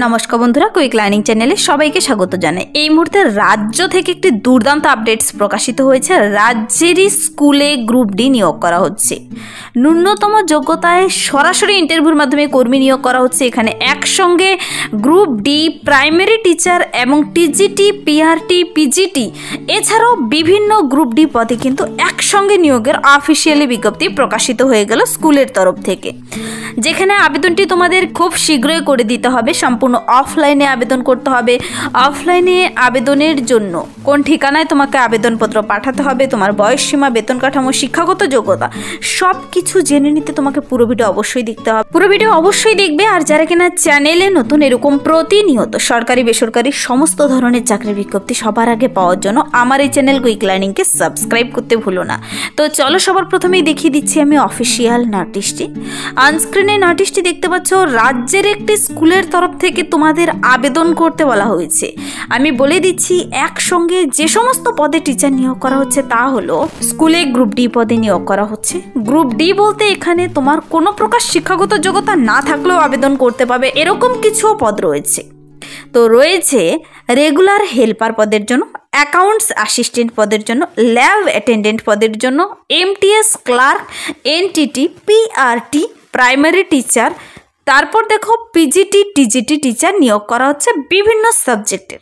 নমস্কার বন্ধুরা, quick learning চ্যানেলে সবাইকে স্বাগত জানাই। এই মুহূর্তে রাজ্য থেকে একটি দুর্দান্ত আপডেটস প্রকাশিত হয়েছে। রাজ্যেরই স্কুলে গ্রুপ ডি নিয়োগ করা হচ্ছে। ন্যূনতম যোগ্যতায় সরাসরি ইন্টারভিউর মাধ্যমে কর্মী নিয়োগ করা হচ্ছে। এখানে একসঙ্গে গ্রুপ ডি, প্রাইমারি টিচার এবং টিজিটি, পিআরটি, পিজিটি এছাড়াও বিভিন্ন গ্রুপ ডি পদে কিন্তু একসঙ্গে নিয়োগের অফিসিয়ালি বিজ্ঞপ্তি প্রকাশিত হয়ে গেল স্কুলের তরফ থেকে, যেখানে আবেদনটি তোমাদের খুব শীঘ্রই করে দিতে হবে। সম্পূর্ণ অফলাইনে আবেদন করতে হবে। অফলাইনে আবেদনের জন্য কোন ঠিকানায় তোমাকে আবেদনপত্র পাঠাতে হবে, তোমার বয়সসীমা, বেতন কাঠামো, শিক্ষাগত যোগ্যতা সব কিছু জেনে নিতে তোমাকে পুরো ভিডিও অবশ্যই দেখতে হবে। পুরো ভিডিও অবশ্যই দেখবে। আর যারা কিনা চ্যানেলে নতুন এরকম প্রতিনিয়ত সরকারি বেসরকারি সমস্ত ধরনের চাকরির বিজ্ঞপ্তি সবার আগে পাওয়ার জন্য আমার এই চ্যানেল কুইক লার্নিংকে সাবস্ক্রাইব করতে ভুলো না। তো চলো সবার প্রথমেই দেখিয়ে দিচ্ছি আমি অফিসিয়াল নোটিশটি। অনস্ক্রিনে নোটিশটি দেখতে পাচ্ছ। রাজ্যের একটি স্কুলের তরফ থেকে তোমাদের আবেদন করতে বলা হয়েছে। আমি বলে দিচ্ছি, একসঙ্গে যে সমস্ত পদে টিচার নিয়োগ করা হচ্ছে তা হলো স্কুলে গ্রুপ ডি পদে নিয়োগ করা হচ্ছে। গ্রুপ ডি বলতে এখানে তোমার কোনো প্রকার শিক্ষাগত যোগ্যতা না থাকলেও আবেদন করতে পারবে, এরকম কিছু পদ রয়েছে। তো রয়েছে রেগুলার হেল্পার পদের জন্য, অ্যাকাউন্টস অ্যাসিস্ট্যান্ট পদের জন্য, ল্যাব অ্যাটেন্ডেন্ট পদের জন্য, MTS clerk, NTT, PRT, primary teacher. তারপর দেখো পিজিটি, টিজিটি টিচার নিয়োগ করা হচ্ছে বিভিন্ন সাবজেক্টের।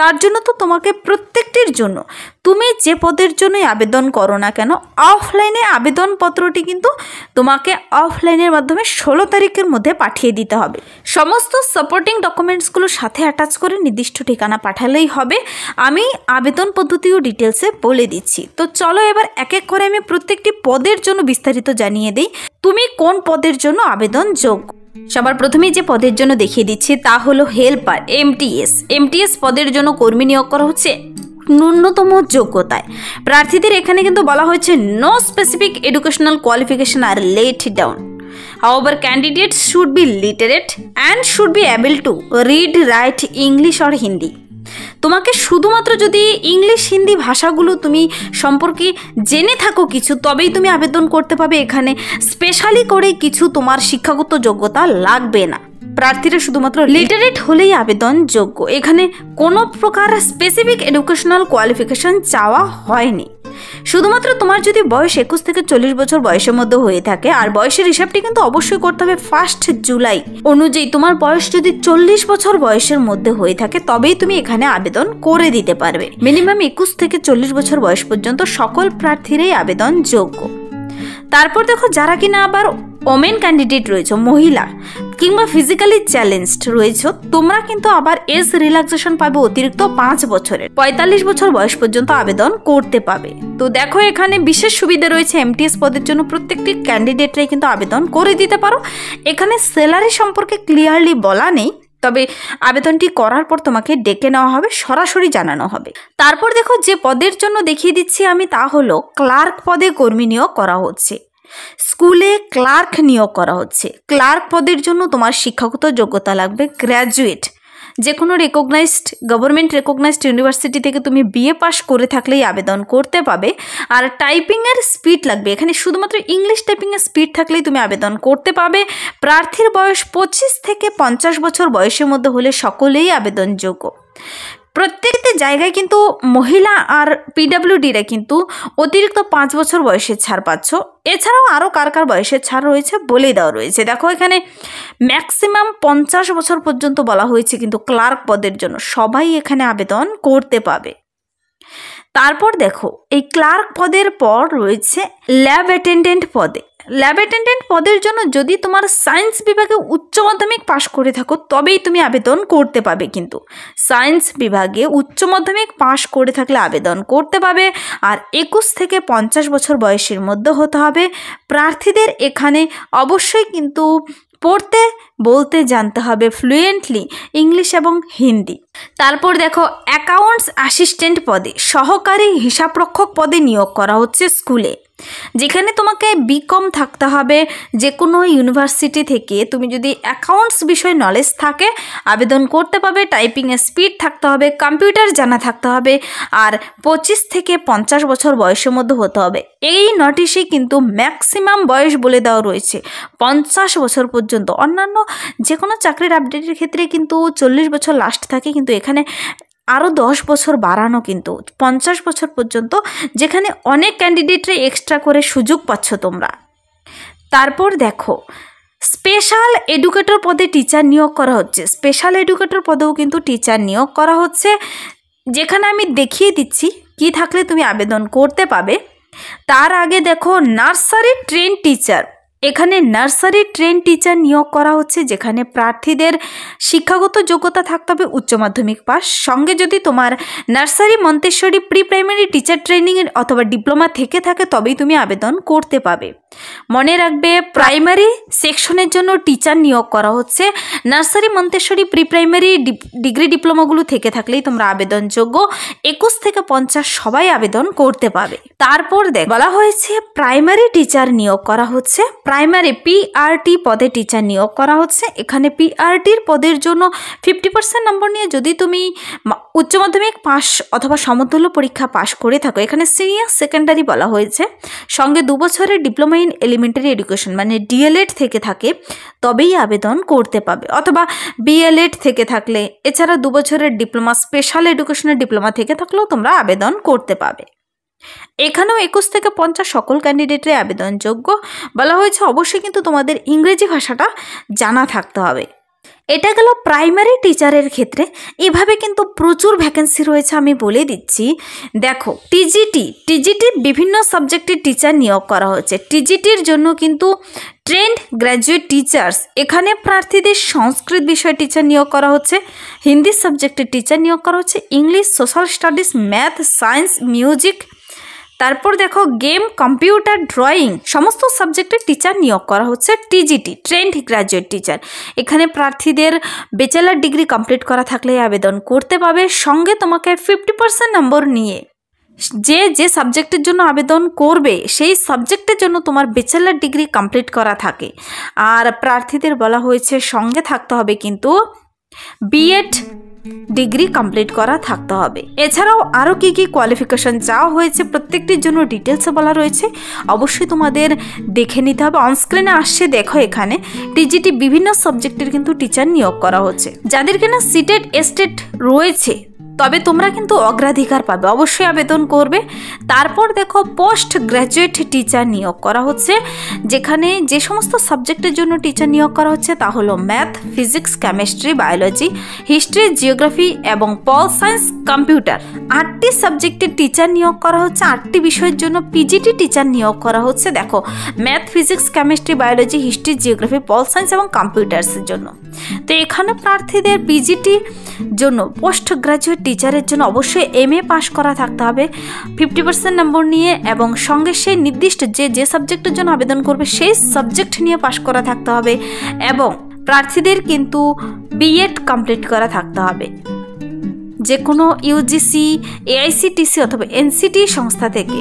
তার জন্য তো তোমাকে প্রত্যেকটির জন্য তুমি যে পদের জন্যই আবেদন করো না কেন, অফলাইনে আবেদনপত্রটি কিন্তু তোমাকে অফলাইনের মাধ্যমে 16 তারিখের মধ্যে পাঠিয়ে দিতে হবে। সমস্ত সাপোর্টিং ডকুমেন্টসগুলো সাথে অ্যাটাচ করে নির্দিষ্ট ঠিকানা পাঠালেই হবে। আমি আবেদন পদ্ধতি ও ডিটেলসে বলে দিচ্ছি। তো চলো এবার এক এক করে আমি প্রত্যেকটি পদের জন্য বিস্তারিত জানিয়ে দিই তুমি কোন পদের জন্য আবেদন যোগ্য। সবার প্রথমেই যে পদের জন্য দেখিয়ে দিচ্ছি তা হলো হেল্পার, এমটিএস পদের জন্য কর্মী নিয়োগ করা হচ্ছে ন্যূনতম যোগ্যতায়। প্রার্থীদের এখানে কিন্তু বলা হয়েছে নো স্পেসিফিক এডুকেশনাল কোয়ালিফিকেশন আর laid down. However, candidates should be literate and should be able to read, write English or Hindi. তোমাকে শুধুমাত্র যদি ইংলিশ হিন্দি ভাষাগুলো তুমি সম্পর্কে জেনে থাকো কিছু, তবেই তুমি আবেদন করতে পারবে। এখানে স্পেশালি করে কিছু তোমার শিক্ষাগত যোগ্যতা লাগবে না। প্রার্থীরা শুধুমাত্র লিটারেট হলেই আবেদন যোগ্য। এখানে কোনো প্রকার স্পেসিফিক এডুকেশনাল কোয়ালিফিকেশন চাওয়া হয়নি। শুধুমাত্র তোমার যদি বয়স 21 থেকে 40 বছর বয়সের মধ্যে হয়ে থাকে, আর বয়সের হিসাবটি কিন্তু অবশ্যই করতে হবে 1 জুলাই অনুযায়ী। তোমার বয়স যদি 40 বছর বয়সের মধ্যে হয়ে থাকে তবেই তুমি এখানে আবেদন করে দিতে পারবে। মিনিমাম 21 থেকে 40 বছর বয়স পর্যন্ত সকল প্রার্থীরাই আবেদন যোগ্য। তারপর দেখো যারা কিনা আবার ওমেন ক্যান্ডিডেট রয়েছে, মহিলা কিংবা ফিজিক্যালি চ্যালেঞ্জড রয়েছে, তোমরা কিন্তু আবার এজ রিল্যাক্সেশন পাবে অতিরিক্ত 5 বছরের। 45 বছর বয়স পর্যন্ত আবেদন করতে পাবে। তো দেখো এখানে বিশেষ সুবিধা রয়েছে। এমটিএস পদের জন্য প্রত্যেকটি ক্যান্ডিডেটরাই কিন্তু আবেদন করে দিতে পারো। এখানে স্যালারি সম্পর্কে ক্লিয়ারলি বলা নেই, তবে আবেদনটি করার পর তোমাকে ডেকে নেওয়া হবে, সরাসরি জানানো হবে। তারপর দেখো যে পদের জন্য দেখিয়ে দিচ্ছি আমি তা হলো ক্লার্ক পদে কর্মী নিয়োগ করা হচ্ছে। স্কুলে ক্লার্ক নিয়োগ করা হচ্ছে। ক্লার্ক পদের জন্য তোমার শিক্ষাগত যোগ্যতা লাগবে গ্র্যাজুয়েট। যে কোনো গভর্নমেন্ট রেকগনাইজড ইউনিভার্সিটি থেকে তুমি বিএ পাস করে থাকলেই আবেদন করতে পাবে। আর টাইপিংয়ের স্পিড লাগবে। এখানে শুধুমাত্র ইংলিশ টাইপিংয়ের স্পিড থাকলেই তুমি আবেদন করতে পাবে। প্রার্থীর বয়স 25 থেকে 50 বছর বয়সের মধ্যে হলে সকলেই আবেদনযোগ্য। প্রত্যেকটি জায়গায় কিন্তু মহিলা আর পিডাব্লিউডিরা কিন্তু অতিরিক্ত 5 বছর বয়সের ছাড় পাচ্ছ। এছাড়াও আরও কার কার বয়সের ছাড় রয়েছে বলে দেওয়া রয়েছে। দেখো এখানে ম্যাক্সিমাম 50 বছর পর্যন্ত বলা হয়েছে কিন্তু ক্লার্ক পদের জন্য সবাই এখানে আবেদন করতে পাবে। তারপর দেখো এই ক্লার্ক পদের পর রয়েছে ল্যাব অ্যাটেন্ডেন্ট পদে। ল্যাব অ্যাটেন্ডেন্ট পদের জন্য যদি তোমার সায়েন্স বিভাগে উচ্চ মাধ্যমিক পাশ করে থাকো তবেই তুমি আবেদন করতে পাবে। কিন্তু সায়েন্স বিভাগে উচ্চ মাধ্যমিক পাশ করে থাকলে আবেদন করতে পাবে। আর 21 থেকে 50 বছর বয়সের মধ্যে হতে হবে। প্রার্থীদের এখানে অবশ্যই কিন্তু পড়তে বলতে জানতে হবে ফ্লুয়েন্টলি ইংলিশ এবং হিন্দি। তারপর দেখো অ্যাকাউন্টস অ্যাসিস্ট্যান্ট পদে, সহকারী হিসাবরক্ষক পদে নিয়োগ করা হচ্ছে স্কুলে। যেখানে তোমাকে বিকম থাকতে হবে যে কোনো ইউনিভার্সিটি থেকে। তুমি যদি অ্যাকাউন্টস বিষয়ে নলেজ থাকে আবেদন করতে পারবে। টাইপিংয়ের স্পিড থাকতে হবে, কম্পিউটার জানা থাকতে হবে, আর 25 থেকে 50 বছর বয়সের মধ্যে হতে হবে। এই নোটিশে কিন্তু ম্যাক্সিমাম বয়স বলে দেওয়া রয়েছে 50 বছর পর্যন্ত। অন্যান্য যে কোনো চাকরির আপডেটের ক্ষেত্রে কিন্তু 40 বছর লাস্ট থাকে, কিন্তু এখানে আরও 10 বছর বাড়ানো, কিন্তু 50 বছর পর্যন্ত, যেখানে অনেক ক্যান্ডিডেটরা এক্সট্রা করে সুযোগ পাচ্ছ তোমরা। তারপর দেখো, স্পেশাল এডুকেটর পদে টিচার নিয়োগ করা হচ্ছে। স্পেশাল এডুকেটর পদেও কিন্তু টিচার নিয়োগ করা হচ্ছে, যেখানে আমি দেখিয়ে দিচ্ছি কি থাকলে তুমি আবেদন করতে পাবে। তার আগে দেখো, নার্সারি ট্রেন টিচার। এখানে নার্সারি ট্রেন টিচার নিয়োগ করা হচ্ছে, যেখানে প্রার্থীদের শিক্ষাগত যোগ্যতা থাকতে হবে উচ্চ মাধ্যমিক পাস। সঙ্গে যদি তোমার nursery Montessori pre primary teacher ট্রেনিংয়ের অথবা ডিপ্লোমা থেকে থাকে তবেই তুমি আবেদন করতে পাবে। মনে রাখবে, প্রাইমারি সেকশনের জন্য টিচার নিয়োগ করা হচ্ছে। Nursery Montessori pre primary degree ডিপ্লোমাগুলো থেকে থাকলেই তোমরা আবেদনযোগ্য। 21 থেকে 50 সবাই আবেদন করতে পাবে। তারপর বলা হয়েছে প্রাইমারি টিচার নিয়োগ করা হচ্ছে। প্রাইমারি পিআরটি পদে টিচার নিয়োগ করা হচ্ছে। এখানে পিআরটির পদের জন্য 50% নম্বর নিয়ে যদি তুমি উচ্চ মাধ্যমিক পাস অথবা সমতুল্য পরীক্ষা পাশ করে থাকো, এখানে সিনিয়র সেকেন্ডারি বলা হয়েছে, সঙ্গে 2 বছরের ডিপ্লোমা ইন এলিমেন্টারি এডুকেশন মানে ডিএলএড থেকে থাকে তবেই আবেদন করতে পাবে, অথবা বিএলএড থেকে থাকলে, এছাড়া 2 বছরের ডিপ্লোমা স্পেশাল এডুকেশনের ডিপ্লোমা থেকে থাকলেও তোমরা আবেদন করতে পাবে। এখানেও 21 থেকে 50 সকল ক্যান্ডিডেটরা আবেদনযোগ্য। বলা হয়েছে অবশ্যই কিন্তু তোমাদের ইংরেজি ভাষাটা জানা থাকতে হবে। এটা গেল প্রাইমারি টিচারের ক্ষেত্রে। এভাবে কিন্তু প্রচুর ভ্যাকেন্সি রয়েছে, আমি বলে দিচ্ছি। দেখো, টিজিটি বিভিন্ন সাবজেক্টের টিচার নিয়োগ করা হচ্ছে। টিজিটির জন্য কিন্তু ট্রেন্ড গ্র্যাজুয়েট টিচার্স, এখানে প্রার্থীদের সংস্কৃত বিষয়ে টিচার নিয়োগ করা হচ্ছে, হিন্দি সাবজেক্টের টিচার নিয়োগ করা হচ্ছে, English, social studies, math, science, music, তারপর দেখো গেম, কম্পিউটার, ড্রয়িং সমস্ত সাবজেক্টের টিচার নিয়োগ করা হচ্ছে। টিজিটি ট্রেন্ড গ্র্যাজুয়েট টিচার, এখানে প্রার্থীদের ব্যাচেলার ডিগ্রি কমপ্লিট করা থাকলে আবেদন করতে পাবে। সঙ্গে তোমাকে 50% নম্বর নিয়ে যে সাবজেক্টের জন্য আবেদন করবে সেই সাবজেক্টের জন্য তোমার ব্যাচেলার ডিগ্রি কমপ্লিট করা থাকে। আর প্রার্থীদের বলা হয়েছে সঙ্গে থাকতে হবে কিন্তু বিএড ডিগ্রি কমপ্লিট করা থাকতে হবে। এছাড়াও আরও কী কী কোয়ালিফিকেশন চাওয়া হয়েছে প্রত্যেকটির জন্য ডিটেলসে বলা রয়েছে, অবশ্যই তোমাদের দেখে নিতে হবে। অনস্ক্রিনে আসছে দেখো, এখানে টিজিটি বিভিন্ন সাবজেক্টের কিন্তু টিচার নিয়োগ করা হচ্ছে। যাদের কিনা সিটেড এস্টেট রয়েছে তবে তোমরা কিন্তু অগ্রাধিকার পাবে, অবশ্যই আবেদন করবে। তারপর দেখো, পোস্ট গ্র্যাজুয়েট টিচার নিয়োগ করা হচ্ছে, যেখানে যে সমস্ত সাবজেক্টের জন্য টিচার নিয়োগ করা হচ্ছে তা হলো math, physics, chemistry, biology, history, geography এবং পল সায়েন্স, কম্পিউটার। 8টি সাবজেক্টের টিচার নিয়োগ করা হচ্ছে। 8টি বিষয়ের জন্য পিজিটি টিচার নিয়োগ করা হচ্ছে। দেখো, math, physics, chemistry, biology, history, geography, pol science এবং কম্পিউটার্সের জন্য। তো এখানে প্রার্থীদের পিজিটি জন্য পোস্ট গ্র্যাজুয়েট টিচারের জন্য অবশ্যই এমএ পাস করা থাকতে হবে 50% নম্বর নিয়ে, এবং সঙ্গে সেই নির্দিষ্ট যে সাবজেক্টের জন্য আবেদন করবে সেই সাবজেক্ট নিয়ে পাস করা থাকতে হবে, এবং প্রার্থীদের কিন্তু বিএড কমপ্লিট করা থাকতে হবে। যে কোনো ইউজিসি, এআইসিটিসি অথবা এনসিটি সংস্থা থেকে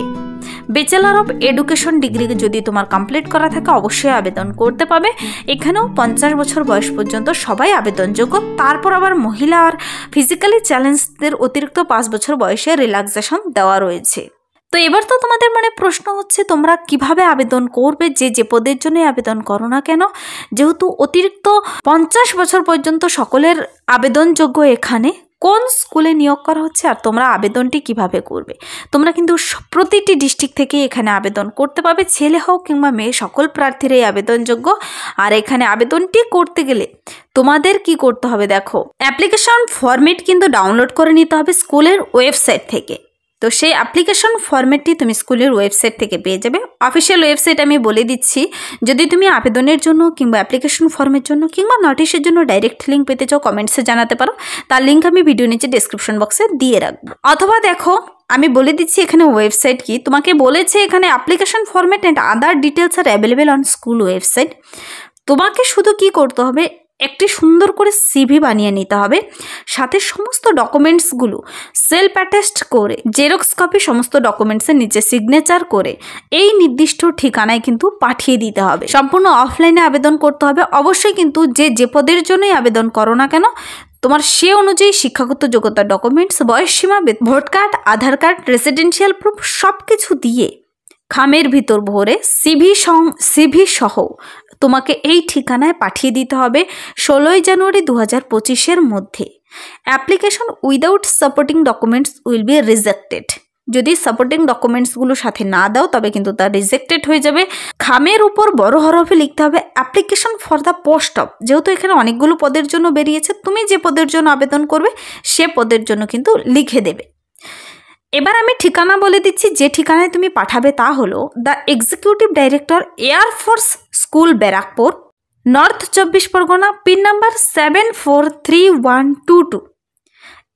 ব্যাচেলার অফ এডুকেশন ডিগ্রি যদি তোমার কমপ্লিট করা থাকে অবশ্যই আবেদন করতে পাবে। এখানেও 50 বছর বয়স পর্যন্ত সবাই আবেদনযোগ্য। তারপর আবার মহিলা আর ফিজিক্যালি চ্যালেঞ্জদের অতিরিক্ত 5 বছর বয়সে রিল্যাক্সেশন দেওয়া রয়েছে। তো এবার তো তোমাদের মনে প্রশ্ন হচ্ছে তোমরা কিভাবে আবেদন করবে, যে পদের জন্য আবেদন করো না কেন, যেহেতু অতিরিক্ত 50 বছর পর্যন্ত সকলের আবেদনযোগ্য। এখানে কোন স্কুলে নিয়োগ করা হচ্ছে আর তোমরা আবেদনটি কিভাবে করবে। তোমরা কিন্তু প্রতিটি ডিস্ট্রিক্ট থেকে এখানে আবেদন করতে পারবে, ছেলে হোক কিংবা মেয়ে সকল প্রার্থীরাই আবেদনযোগ্য। আর এখানে আবেদনটি করতে গেলে তোমাদের কি করতে হবে, দেখো অ্যাপ্লিকেশন ফরম্যাট কিন্তু ডাউনলোড করে নিতে হবে স্কুলের ওয়েবসাইট থেকে। তো সেই অ্যাপ্লিকেশন ফরম্যাটটি তুমি স্কুলের ওয়েবসাইট থেকে পেয়ে যাবে। অফিসিয়াল ওয়েবসাইট আমি বলে দিচ্ছি, যদি তুমি আবেদনের জন্য কিংবা অ্যাপ্লিকেশন ফর্মের জন্য কিংবা নোটিশের জন্য ডাইরেক্ট লিঙ্ক পেতে চাও কমেন্টসে জানাতে পারো, তার লিঙ্ক আমি ভিডিও নিচে ডেসক্রিপশন বক্সে দিয়ে রাখবো। অথবা দেখো, আমি বলে দিচ্ছি এখানে ওয়েবসাইট কি, তোমাকে বলেছে এখানে application format and other details are available on school website. তোমাকে শুধু কি করতে হবে, একটি সুন্দর করে সিভি বানিয়ে নিতে হবে, সাথে সমস্ত ডকুমেন্টসগুলো সেলফ অ্যাটেস্ট করে জেরক্স কপি সমস্ত ডকুমেন্টসের নিচে সিগনেচার করে এই নির্দিষ্ট ঠিকানায় কিন্তু পাঠিয়ে দিতে হবে। সম্পূর্ণ অফলাইনে আবেদন করতে হবে। অবশ্যই কিন্তু যে পদের জন্যই আবেদন করো না কেন তোমার সে অনুযায়ী শিক্ষাগত যোগ্যতা, ডকুমেন্টস, বয়সসীমা, ভোট কার্ড, আধার কার্ড, রেসিডেন্সিয়াল প্রুফ সব কিছু দিয়ে খামের ভিতর ভরে সিভি সহ তোমাকে এই ঠিকানায় পাঠিয়ে দিতে হবে 16 জানুয়ারি 2025-এর মধ্যে। Application without supporting documents will be rejected. যদি সাপোর্টিং ডকুমেন্টসগুলো সাথে না দাও তবে কিন্তু তা রিজেক্টেড হয়ে যাবে। খামের উপর বড় হরফে লিখতে হবে application for the post of. যেহেতু এখানে অনেকগুলো পদের জন্য বেরিয়েছে, তুমি যে পদের জন্য আবেদন করবে সে পদের জন্য কিন্তু লিখে দেবে। এবার আমি ঠিকানা বলে দিচ্ছি। যে ঠিকানায় তুমি পাঠাবে তা হলো the executive director, air force school, Barrackpore, north 24 Pargana, pin number 743122।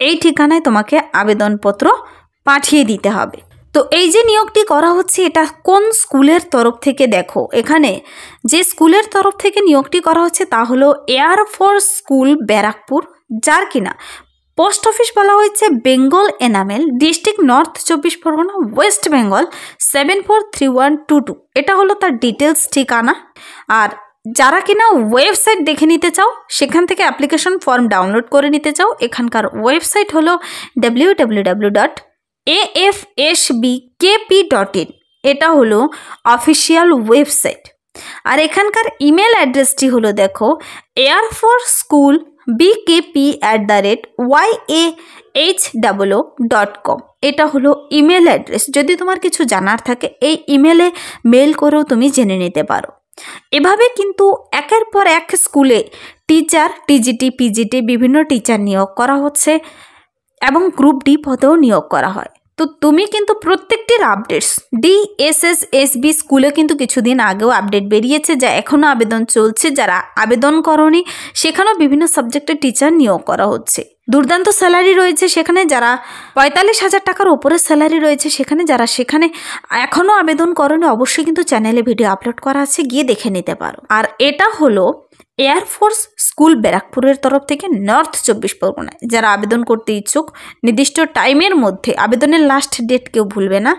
এই ঠিকানায় তোমাকে আবেদনপত্র পাঠিয়ে দিতে হবে। তো এই যে নিয়োগটি করা হচ্ছে এটা কোন স্কুলের তরফ থেকে দেখো, এখানে যে স্কুলের তরফ থেকে নিয়োগটি করা হচ্ছে তা হলো এয়ারফোর্স স্কুল, ব্যারাকপুর, যার কিনা পোস্ট অফিস বলা হয়েছে Bengal enamel, district north 24 Pargana, West Bengal 743122। এটা হলো তার ডিটেলস ঠিকানা। আর যারা কিনা ওয়েবসাইট দেখে নিতে চাও, সেখান থেকে অ্যাপ্লিকেশন ফর্ম ডাউনলোড করে নিতে চাও, এখানকার ওয়েবসাইট হলো www.afsbkp.in। এটা হলো অফিসিয়াল ওয়েবসাইট। আর এখানকার ইমেল অ্যাড্রেসটি হলো দেখো এয়ারফোর্স স্কুল bkp@yahoo.com। এটা হলো ইমেল অ্যাড্রেস। যদি তোমার কিছু জানার থাকে এই ইমেলে মেল করেও তুমি জেনে নিতে পারো। এভাবে কিন্তু একের পর এক স্কুলে টিচার, টিজিটি, পিজিটি বিভিন্ন টিচার নিয়োগ করা হচ্ছে এবং গ্রুপ ডি পদেও নিয়োগ করা হয়। তো তুমি কিন্তু প্রত্যেকটির আপডেটস DSSSB স্কুলে কিন্তু কিছুদিন আগেও আপডেট বেরিয়েছে, যা এখনও আবেদন চলছে। যারা আবেদন করনি সেখানেও বিভিন্ন সাবজেক্টের টিচার নিয়োগ করা হচ্ছে। দুর্দান্ত স্যালারি রয়েছে সেখানে, যারা 45,000 টাকার উপরে স্যালারি রয়েছে সেখানে। যারা সেখানে এখনও আবেদন করনি অবশ্যই কিন্তু চ্যানেলে ভিডিও আপলোড করা আছে, গিয়ে দেখে নিতে পারো। আর এটা হলো এয়ারফোর্স স্কুল, ব্যারাকপুরের তরফ থেকে নর্থ 24 পরগনায়। যারা আবেদন করতে ইচ্ছুক নির্দিষ্ট টাইমের মধ্যে, আবেদনের লাস্ট ডেট কেউ ভুলবে না,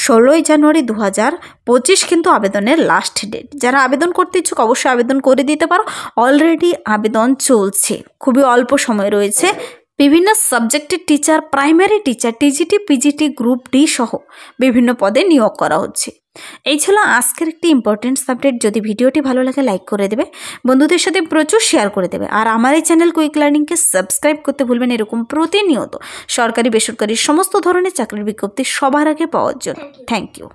16 জানুয়ারি 2025 কিন্তু আবেদনের লাস্ট ডেট। যারা আবেদন করতে ইচ্ছুক অবশ্যই আবেদন করে দিতে পারো। অলরেডি আবেদন চলছে, খুবই অল্প সময় রয়েছে। বিভিন্ন সাবজেক্টের teacher, primary teacher, TGT, PGT, group D সহ বিভিন্ন পদে নিয়োগ করা হচ্ছে। এই ছিল আজকের একটি ইম্পর্টেন্ট আপডেট। যদি ভিডিওটি ভালো লাগে লাইক করে দেবে, বন্ধুদের সাথে প্রচুর শেয়ার করে দেবে। আর আমার এই চ্যানেল কুইক লার্নিংকে সাবস্ক্রাইব করতে ভুলবেন এরকম প্রতিনিয়ত সরকারি বেসরকারি সমস্ত ধরনের চাকরির বিজ্ঞপ্তি সবার আগে পাওয়ার জন্য। Thank you.